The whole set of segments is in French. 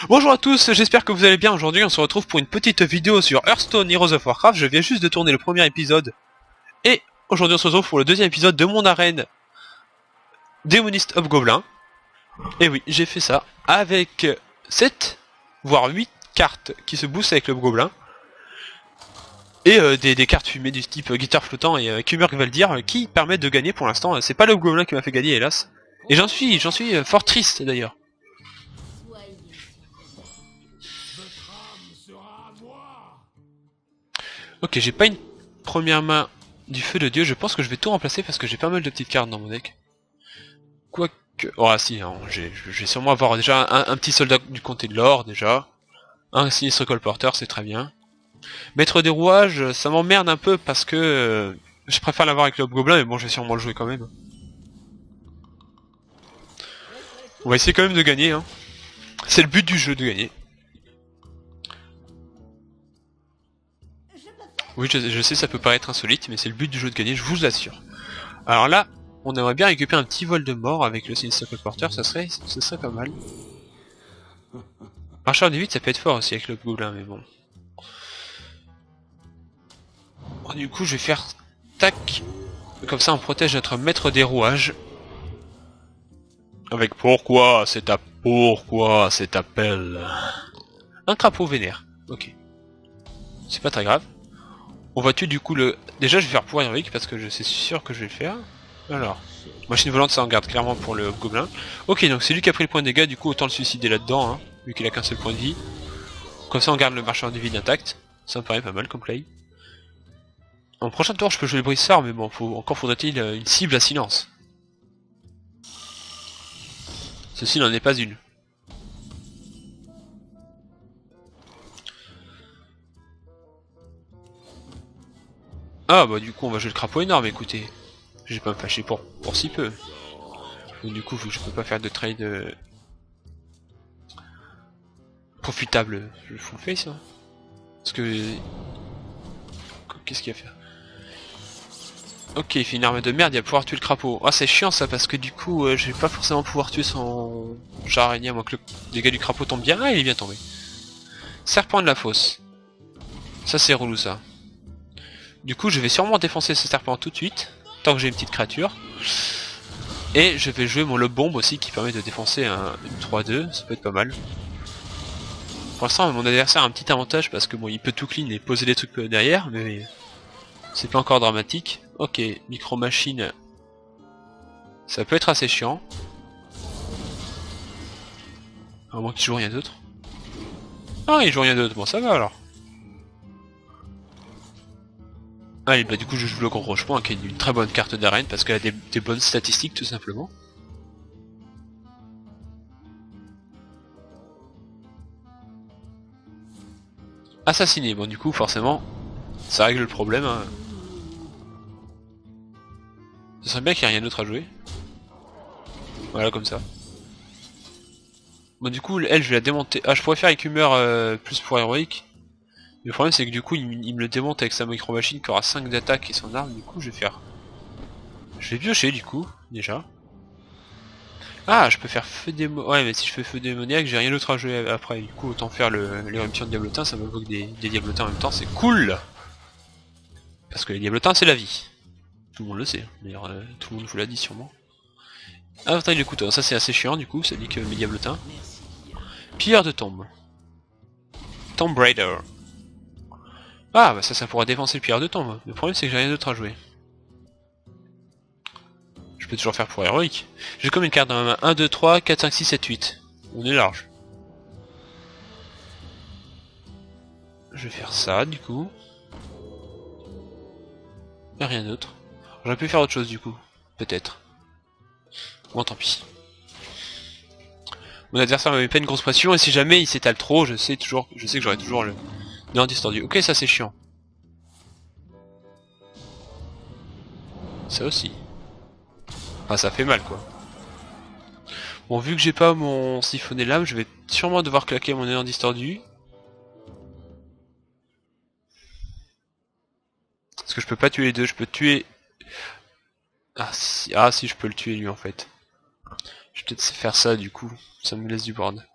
Bonjour à tous, j'espère que vous allez bien. Aujourd'hui on se retrouve pour une petite vidéo sur Hearthstone Heroes of Warcraft. Je viens juste de tourner le premier épisode. Et aujourd'hui on se retrouve pour le deuxième épisode de mon arène Démoniste Hobgoblin. Et oui, j'ai fait ça avec 7 voire 8 cartes qui se boostent avec le Hobgoblin. Et des cartes fumées du type guitare flottant et Kumur Gvaldir qui permettent de gagner pour l'instant. C'est pas le Hobgoblin qui m'a fait gagner hélas. Et j'en suis fort triste d'ailleurs. Ok, j'ai pas une première main du feu de dieu, je pense que je vais tout remplacer parce que j'ai pas mal de petites cartes dans mon deck. Quoique... Oh si, hein, je vais sûrement avoir déjà un petit soldat du comté de l'or déjà. Un sinistre colporteur, c'est très bien. Maître des rouages, ça m'emmerde un peu parce que... je préfère l'avoir avec le Hobgoblin, mais bon, je vais sûrement le jouer quand même. On va essayer quand même de gagner, hein. C'est le but du jeu, de gagner. Oui, je sais, ça peut paraître insolite, mais c'est le but du jeu de gagner, je vous l'assure. Alors là, on aimerait bien récupérer un petit vol de mort avec le sinistre colporteur, ça serait pas mal. Marcheur du vide, ça peut être fort aussi avec le Hobgoblin, mais bon. Bon, du coup, je vais faire tac. Comme ça, on protège notre maître des rouages. Avec pourquoi cet appel. Un crapaud vénère. Ok. C'est pas très grave. On va tuer du coup le... Déjà je vais faire pouvoir héroïque parce que je suis sûr que je vais le faire. Alors, machine volante ça en garde clairement pour le Hobgoblin. Ok, donc c'est lui qui a pris le point de dégâts, du coup autant le suicider là-dedans, hein, vu qu'il a qu'un seul point de vie. Comme ça on garde le marchand du vide intact. Ça me paraît pas mal comme play. En prochain tour je peux jouer le brisard, mais bon, encore faudrait-il une cible à silence. Ceci n'en est pas une. Ah bah du coup on va jouer le crapaud énorme, écoutez. Je vais pas me fâcher pour si peu. Donc du coup vu que je peux pas faire de trade profitable, je full face hein. Parce que... Qu'est-ce qu'il va faire? Ok, il fait une arme de merde, il va pouvoir tuer le crapaud. Ah c'est chiant ça parce que du coup je vais pas forcément pouvoir tuer son chat araignée à moins que le dégât du crapaud tombe bien. Ah il est bien tombé. Serpent de la fosse. Ça c'est relou ça. Du coup je vais sûrement défoncer ce serpent tout de suite. Tant que j'ai une petite créature. Et je vais jouer mon lobe bombe aussi qui permet de défoncer une 3-2, ça peut être pas mal. Pour l'instant mon adversaire a un petit avantage parce que bon il peut tout clean et poser des trucs derrière, mais c'est pas encore dramatique. Ok, micro machine, ça peut être assez chiant. À moins qu'il joue rien d'autre. Ah il joue rien d'autre, bon ça va alors. Allez bah du coup je joue le gros rochement qui est une très bonne carte d'arène parce qu'elle a des bonnes statistiques tout simplement. Assassiné, bon du coup forcément ça règle le problème hein. Ce serait bien qu'il n'y ait rien d'autre à jouer. Voilà comme ça. Bon du coup elle je vais la démonter. Ah je pourrais faire écumeur plus pour héroïque. Mais le problème c'est que du coup il me le démonte avec sa micro machine qui aura 5 d'attaque et son arme, du coup je vais faire... Je vais piocher du coup, déjà. Ah je peux faire feu démoniaque. Ouais mais si je fais feu démoniaque j'ai rien d'autre à jouer après, du coup autant faire l'éruption de diablotin, ça m'évoque des diablotins en même temps, c'est cool. Parce que les diablotins c'est la vie. Tout le monde le sait, d'ailleurs tout le monde vous l'a dit sûrement. Ah taille de couteau, ça c'est assez chiant du coup, ça dit que mes diablotins. Pierre de tombe. Tomb Raider. Ah bah ça pourra défoncer le pierre de tombe. Le problème c'est que j'ai rien d'autre à jouer. Je peux toujours faire pour héroïque. J'ai combien de cartes dans ma main? 1, 2, 3, 4, 5, 6, 7, 8. On est large. Je vais faire ça du coup. Et rien d'autre. J'aurais pu faire autre chose du coup. Peut-être. Bon tant pis. Mon adversaire m'avait pas une grosse pression et si jamais il s'étale trop, je sais que j'aurai toujours le néant distordu. Ok ça c'est chiant. Ça aussi. Enfin ça fait mal quoi. Bon vu que j'ai pas mon siphonné lame, je vais sûrement devoir claquer mon néant distordu. Parce que je peux pas tuer les deux, je peux tuer... Ah si je peux le tuer lui en fait. Je vais peut-être faire ça du coup, ça me laisse du board.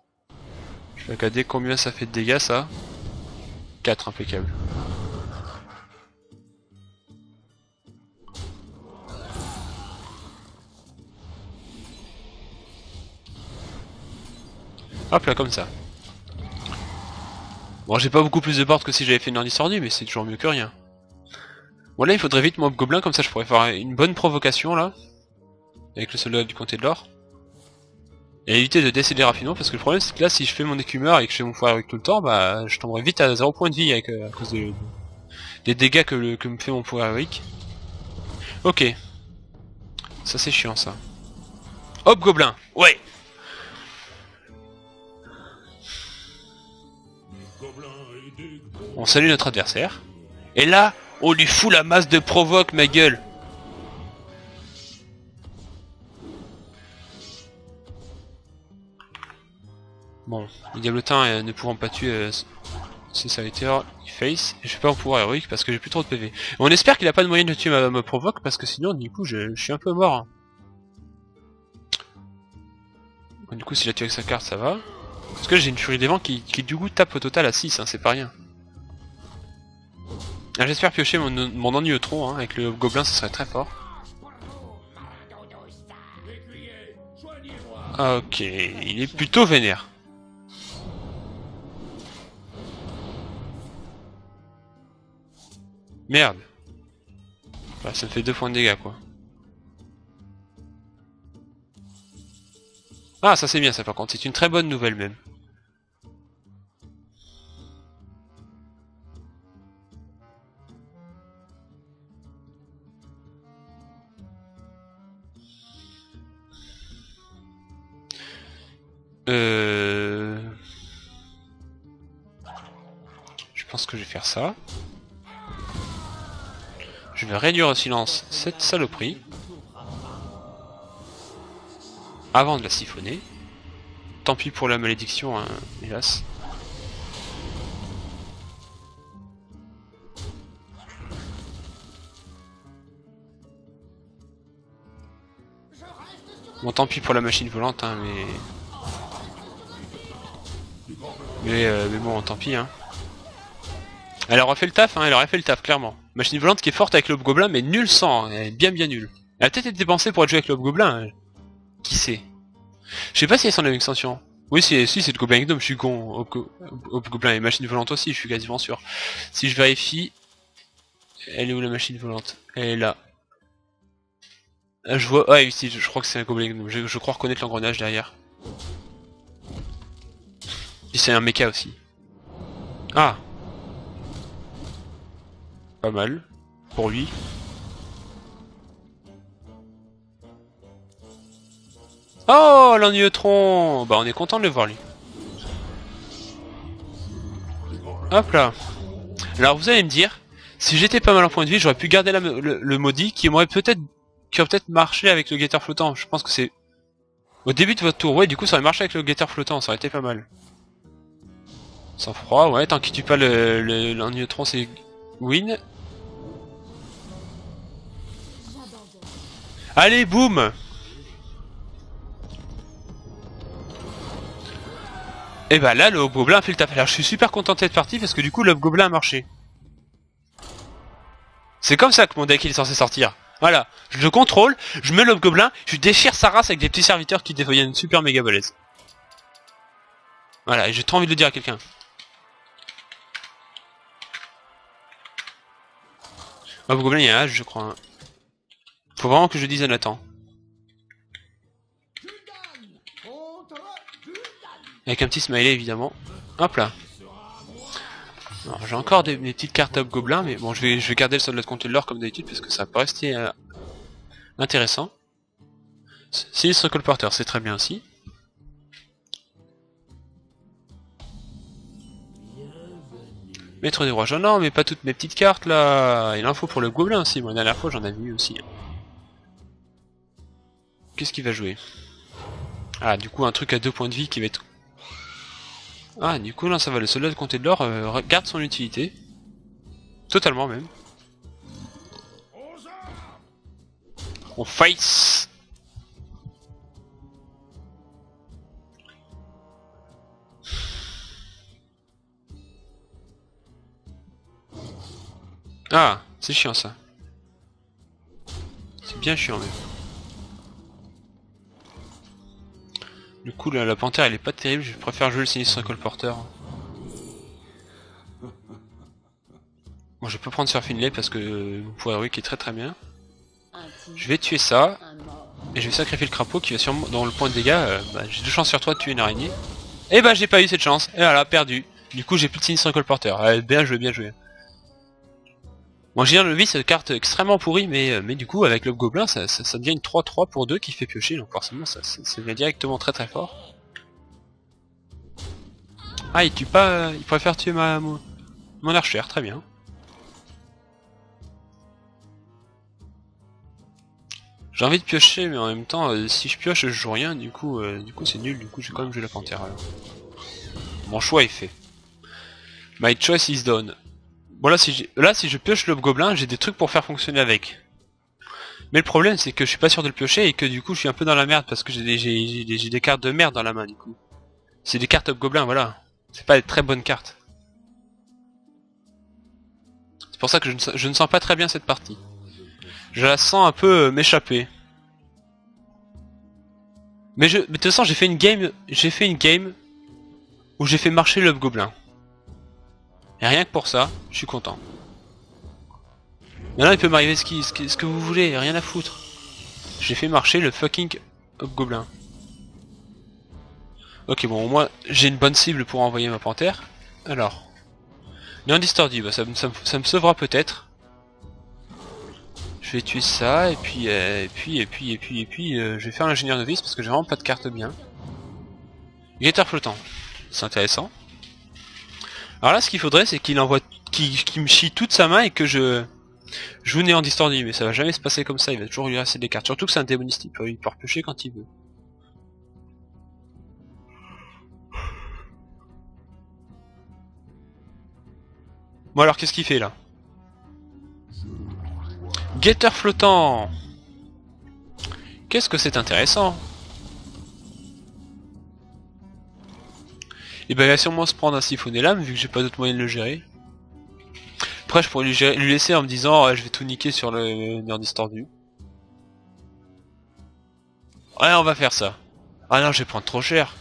Je vais regarder combien ça fait de dégâts ça. 4, impeccable. Hop là, comme ça. Bon, j'ai pas beaucoup plus de board que si j'avais fait une ordi sordi, mais c'est toujours mieux que rien. Bon là, il faudrait vite mob gobelin, comme ça je pourrais faire une bonne provocation là. Avec le soldat du comté de l'or. Et éviter de décéder rapidement, parce que le problème c'est que là, si je fais mon écumeur et que je fais mon foire avec tout le temps, bah je tomberai vite à 0 point de vie avec, à cause des dégâts que me fait mon foire avec. Ok. Ça c'est chiant ça. Hop, gobelin. Ouais. On salue notre adversaire. Et là, on lui fout la masse de provoque, ma gueule. Bon, les diablotins ne pouvant pas tuer ses serviteurs, il face. Et je vais pas en pouvoir héroïque parce que j'ai plus trop de PV. Et on espère qu'il a pas de moyen de tuer ma provoque parce que sinon, du coup, je suis un peu mort. Hein. Bon, du coup, s'il a tué avec sa carte, ça va. Parce que j'ai une furie des vents qui du coup tape au total à 6, hein, c'est pas rien. Ah, j'espère piocher mon ennuyotron hein, avec le gobelin, ça serait très fort. Ah, ok, il est plutôt vénère. Merde. Bah, ça me fait 2 points de dégâts quoi. Ah, ça c'est bien ça par contre, c'est une très bonne nouvelle même. Je pense que je vais faire ça. Je vais réduire au silence cette saloperie. Avant de la siphonner. Tant pis pour la malédiction, hein, hélas. Bon, tant pis pour la machine volante, hein, mais bon, tant pis, hein. Elle aurait fait le taf, hein, elle aurait fait le taf, clairement. Machine volante qui est forte avec le gobelin, mais nul sang, hein, elle est bien nulle. Elle a peut-être été pensée pour être jouée avec le gobelin, hein. Qui sait. Je sais pas si elle s'en a une extension. Oui, si c'est le gobelin gnome, je suis con. Gobelin et machine volante aussi, je suis quasiment sûr. Si je vérifie, elle est où la machine volante? Elle est là. Je vois, ah oui, si, je crois que c'est un gobelin gnome. Je crois reconnaître l'engrenage derrière. Et c'est un mecha aussi. Ah. Pas mal. Pour lui. Oh, l'ennuyotron. Bah on est content de le voir lui. Hop là. Alors vous allez me dire, si j'étais pas mal en point de vie, j'aurais pu garder le maudit qui aurait peut-être marché avec le guetteur flottant. Je pense que c'est au début de votre tour. Ouais, du coup ça aurait marché avec le guetteur flottant, ça aurait été pas mal. Sans froid, ouais, tant qu'il tue pas l'ennuyotron, c'est win. Allez, boum. Et bah là, le hobgoblin a fait le taf. Alors je suis super content de cette partie parce que du coup, le hobgoblin a marché. C'est comme ça que mon deck il est censé sortir. Voilà, je le contrôle, je mets le hobgoblin, je déchire sa race avec des petits serviteurs qui deviennent super méga balèzes. Voilà, et j'ai trop envie de le dire à quelqu'un. Hobgoblin, il y a un H, je crois. Hein. Faut vraiment que je dise à Nathan. Avec un petit smiley évidemment. Hop là. J'ai encore des petites cartes hobgoblin, mais bon, je vais garder le soldat de comté de l'or comme d'habitude parce que ça peut rester intéressant. Sinistre colporteur, c'est très bien aussi. Maître des rois, non, mais pas toutes mes petites cartes là. Il en faut pour le gobelin aussi. Moi, la dernière fois, j'en avais eu aussi. Qu'est-ce qu'il va jouer? Ah, du coup, un truc à 2 points de vie qui va être. Ah, du coup, là, ça va. Le soldat de comté de l'or garde son utilité. Totalement, même. On fight. Ah, c'est chiant ça. C'est bien chiant même. Du coup la panthère elle est pas terrible, je préfère jouer le sinistre colporteur. Bon je peux prendre sur Finlay parce que mon pouvoir héroïque est très bien. Je vais tuer ça. Et je vais sacrifier le crapaud qui va sûrement dans le point de dégâts. Bah, j'ai 2 chances sur toi de tuer une araignée. Et bah j'ai pas eu cette chance. Et voilà, perdu. Du coup j'ai plus de sinistre colporteur. Bien joué, bien joué. Moi j'ai le vice, cette carte extrêmement pourrie, mais du coup avec le gobelin ça devient une 3-3 pour 2 qui fait piocher, donc forcément ça devient directement très fort. Ah il tue pas, il préfère tuer mon archère, très bien. J'ai envie de piocher mais en même temps si je pioche je joue rien, du coup c'est nul, du coup j'ai quand même joué la panthère alors. Mon choix est fait. My choice is done. Bon là si je pioche le gobelin j'ai des trucs pour faire fonctionner avec. Mais le problème c'est que je suis pas sûr de le piocher et que du coup je suis un peu dans la merde parce que j'ai des cartes de merde dans la main du coup. C'est des cartes gobelins, voilà. C'est pas des très bonnes cartes. C'est pour ça que je ne sens pas très bien cette partie. Je la sens un peu m'échapper. Mais de toute façon j'ai fait une game où j'ai fait marcher le gobelin. Et rien que pour ça, je suis content. Maintenant il peut m'arriver ce que vous voulez, rien à foutre. J'ai fait marcher le fucking gobelin. Ok bon, au moins j'ai une bonne cible pour envoyer ma panthère. Alors, néant distordu, bah, ça me sauvera peut-être. Je vais tuer ça et puis je vais faire l'ingénieur novice parce que j'ai vraiment pas de carte bien. Guetteur flottant, c'est intéressant. Alors là ce qu'il faudrait c'est qu'il envoie, qu'il me chie toute sa main et que je joue néant distordu, mais ça va jamais se passer comme ça, il va toujours lui rester des cartes. Surtout que c'est un démoniste, il peut repiocher quand il veut. Bon alors qu'est-ce qu'il fait là? Guetteur flottant. Qu'est-ce que c'est intéressant. Et ben il va sûrement se prendre un siphonner l'âme vu que j'ai pas d'autre moyen de le gérer. Après je pourrais lui laisser en me disant je vais tout niquer sur le néant distordu. Ouais on va faire ça. Ah non je vais prendre trop cher.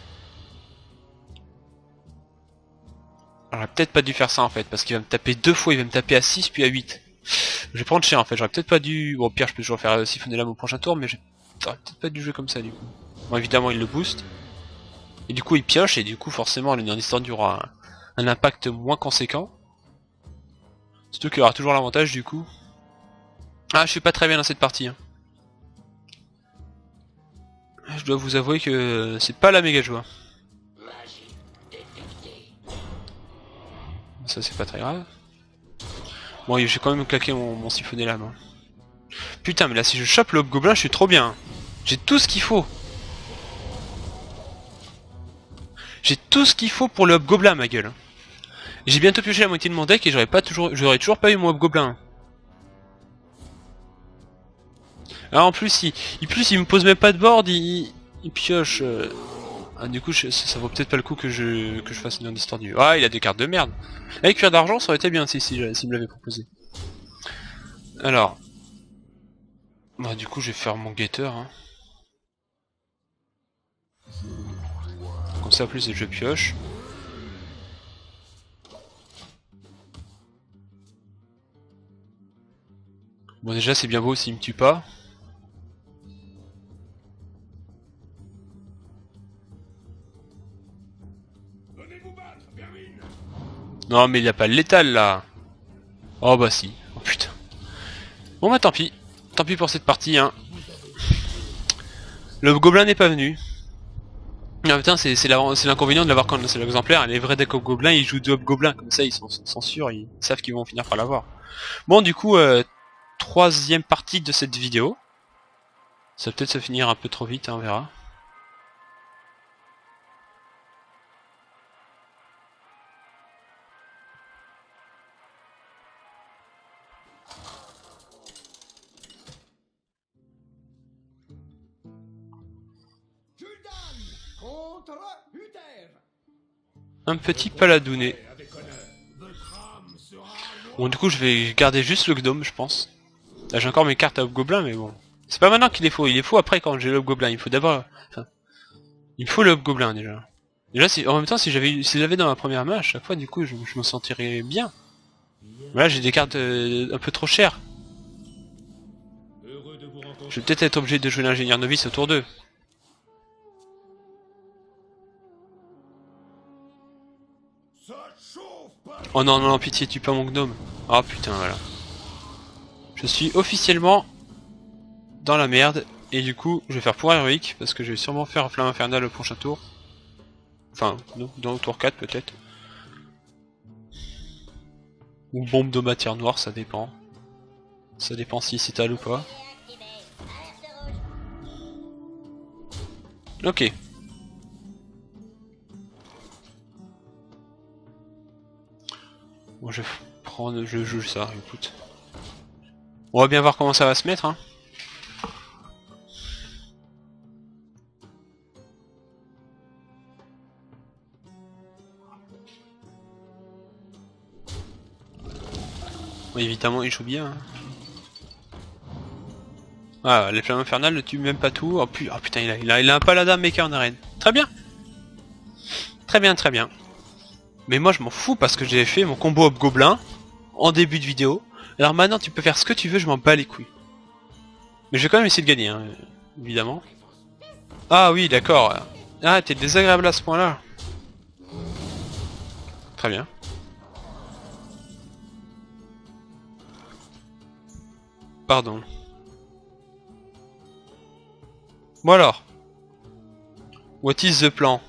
J'aurais peut-être pas dû faire ça en fait parce qu'il va me taper 2 fois, il va me taper à 6 puis à 8. Je vais prendre cher en fait, j'aurais peut-être pas dû... Bon au pire je peux toujours faire siphonner l'âme au prochain tour mais j'aurais peut-être pas dû jouer comme ça du coup. Bon évidemment il le booste. Et du coup il pioche et du coup forcément le néant distordu aura un impact moins conséquent. Surtout qu'il aura toujours l'avantage du coup. Ah je suis pas très bien dans cette partie hein. Je dois vous avouer que c'est pas la méga joie. Ça c'est pas très grave. Bon j'ai quand même claqué mon siphonner l'âme. Hein. Putain mais là si je chope le hobgoblin je suis trop bien. J'ai tout ce qu'il faut. J'ai tout ce qu'il faut pour le hobgoblin ma gueule. J'ai bientôt pioché la moitié de mon deck et j'aurais toujours pas eu mon hobgoblin. Alors en plus il me pose même pas de board, il pioche. Ah, du coup ça vaut peut-être pas le coup que je fasse une distordu. Ah il a des cartes de merde. Avec cuir d'argent ça aurait été bien s'il me l'avait proposé. Alors. Bah du coup je vais faire mon guetteur. Hein. Comme ça en plus je pioche. Bon déjà c'est bien beau s'il me tue pas. Non mais il y a pas le létal là. Oh bah si. Oh putain. Bon bah tant pis. Tant pis pour cette partie hein. Le gobelin n'est pas venu. Ah putain c'est l'inconvénient de l'avoir quand c'est l'exemplaire. Les vrais decks hobgoblins ils jouent 2 hobgoblins. Comme ça ils sont sûrs, ils savent qu'ils vont finir par l'avoir. Bon du coup troisième partie de cette vidéo. Ça va peut-être se finir un peu trop vite, hein, on verra. Un petit paladounet. Bon du coup je vais garder juste le Gnome je pense. Là j'ai encore mes cartes à Hobgoblin mais bon. C'est pas maintenant qu'il est faux, il est faux après quand j'ai le Hobgoblin. Il faut d'abord... Enfin, il faut le Hobgoblin déjà. Déjà si... en même temps si j'avais dans ma première main à chaque fois du coup je me sentirais bien. Mais là j'ai des cartes un peu trop chères. Je vais peut-être être obligé de jouer l'ingénieur novice autour d'eux. Oh non, non, non, pitié, tue pas mon gnome. Oh putain, voilà. Je suis officiellement dans la merde. Et du coup, je vais faire pouvoir héroïque. Parce que je vais sûrement faire flamme infernale au prochain tour. Enfin, non, dans le tour 4 peut-être. Ou bombe de matière noire, ça dépend. Ça dépend si c'est tal ou pas. Ok. Bon, je vais prendre, je joue ça, écoute. On va bien voir comment ça va se mettre, hein. Bon, évidemment, il joue bien. Hein. Ah, les flammes infernales ne tuent même pas tout. Oh, putain, il a un paladin mecha en arène. Très bien. Très bien, très bien. Mais moi, je m'en fous parce que j'ai fait mon combo Hobgoblin en début de vidéo. Alors maintenant, tu peux faire ce que tu veux, je m'en bats les couilles. Mais je vais quand même essayer de gagner, hein, évidemment. Ah oui, d'accord. Ah, t'es désagréable à ce point-là. Très bien. Pardon. Bon alors. What is the plan?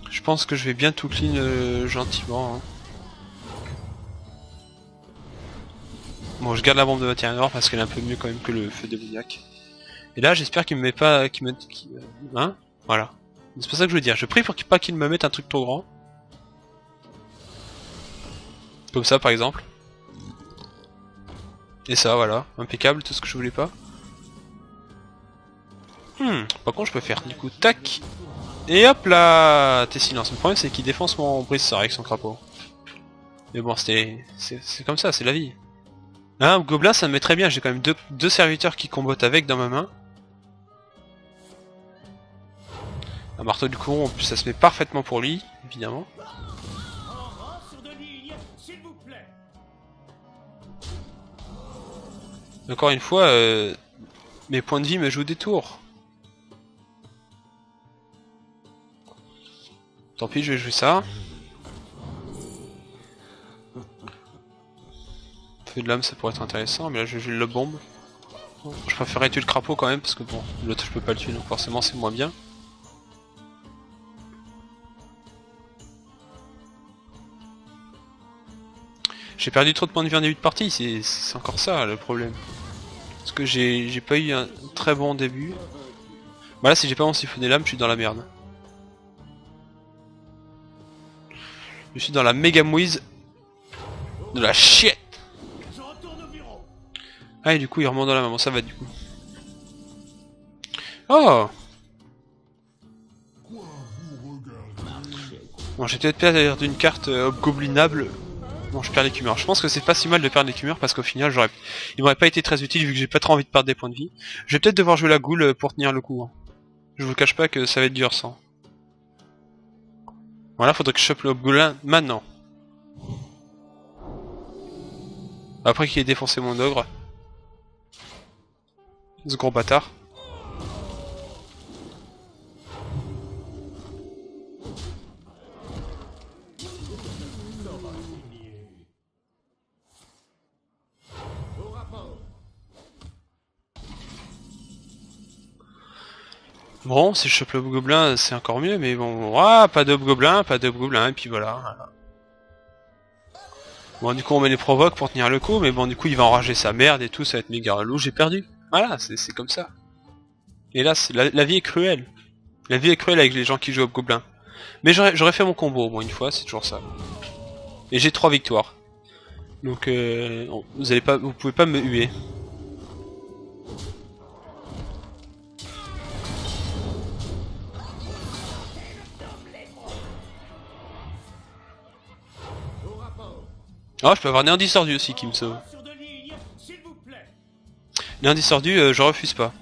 Je pense que je vais bien tout clean gentiment. Hein. Bon, je garde la bombe de matière noire parce qu'elle est un peu mieux quand même que le feu démoniaque. Et là, j'espère qu'il me met pas... Hein? Voilà. C'est pour ça que je veux dire. Je prie pour pas qu'il me mette un truc trop grand. Comme ça, par exemple. Et ça, voilà. Impeccable, tout ce que je voulais pas. Par contre, je peux faire du coup, tac. Et hop là, t'es silence. Le problème, c'est qu'il défonce mon brise-sort avec son crapaud. Mais bon, c'est comme ça, c'est la vie. Hein, Gobelin, ça me met très bien. J'ai quand même deux serviteurs qui combattent avec dans ma main. Un marteau du courant, en plus, ça se met parfaitement pour lui, évidemment. Encore une fois, mes points de vie me jouent des tours. Tant pis, je vais jouer ça. Feu de lame, ça pourrait être intéressant, mais là je vais jouer le bombe. Je préférerais tuer le crapaud quand même, parce que bon, l'autre je peux pas le tuer, donc forcément c'est moins bien. J'ai perdu trop de points de vie en début de partie, c'est encore ça le problème. Parce que j'ai pas eu un très bon début. Bah là, si j'ai pas mon siphonné lame, je suis dans la merde. Je suis dans la méga mouise de la shit. Ah et du coup il remonte dans la main, bon ça va du coup. Oh. Bon j'ai peut-être perdu d'une carte hobgoblinable. Bon je perds l'écumeur. Je pense que c'est pas si mal de perdre l'écumeur parce qu'au final il m'aurait pas été très utile vu que j'ai pas trop envie de perdre des points de vie. Je vais peut-être devoir jouer la goule pour tenir le coup. Hein. Je vous cache pas que ça va être dur sans. Voilà, faudrait que je chope le hobgoblin maintenant. Après qu'il ait défoncé mon ogre. Ce gros bâtard. Bon, si je chope le gobelin, c'est encore mieux, mais bon, ah, pas de gobelin, et puis voilà. Bon, du coup, on met les provoques pour tenir le coup, mais bon, du coup, il va enrager sa merde et tout, ça va être méga relou, j'ai perdu. Voilà, c'est comme ça. Et là, la vie est cruelle. La vie est cruelle avec les gens qui jouent au gobelin. Mais j'aurais fait mon combo au moins une fois, c'est toujours ça. Et j'ai 3 victoires. Donc, vous pouvez pas me huer. Oh, je peux avoir néant distordu aussi qui me sauve. Néant distordu, je refuse pas.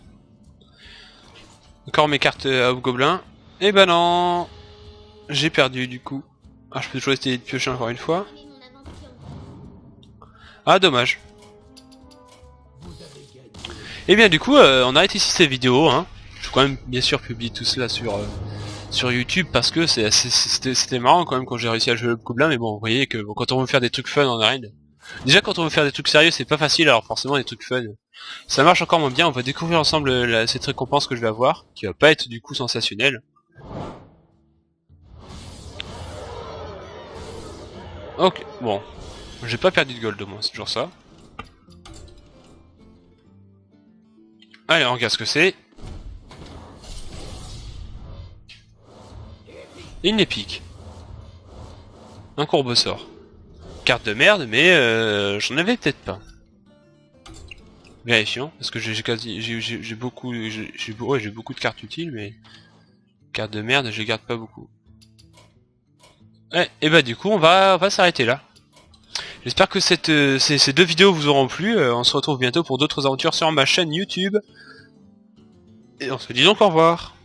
Encore mes cartes à hobgoblin. Et ben non, j'ai perdu du coup. Ah, je peux toujours essayer de piocher encore une fois. Ah, dommage. Et bien du coup, on arrête ici cette vidéo. Hein. Je vais quand même bien sûr publier tout cela sur YouTube parce que c'était marrant quand même quand j'ai réussi à jouer le Hobgoblin. Mais bon, vous voyez que bon, quand on veut faire des trucs fun en arène, déjà quand on veut faire des trucs sérieux, c'est pas facile. Alors forcément des trucs fun, ça marche encore moins bien. On va découvrir ensemble cette récompense que je vais avoir, qui va pas être du coup sensationnelle. Ok, bon, j'ai pas perdu de gold au moins, c'est toujours ça. Allez, on regarde ce que c'est. Une épique. Un courbesort. Carte de merde, mais j'en avais peut-être pas. Vérifions, parce que j'ai beaucoup, j'ai beaucoup de cartes utiles, mais carte de merde, je les garde pas beaucoup. Ouais, et bah du coup, on va s'arrêter là. J'espère que ces deux vidéos vous auront plu. On se retrouve bientôt pour d'autres aventures sur ma chaîne YouTube. Et on se dit donc au revoir.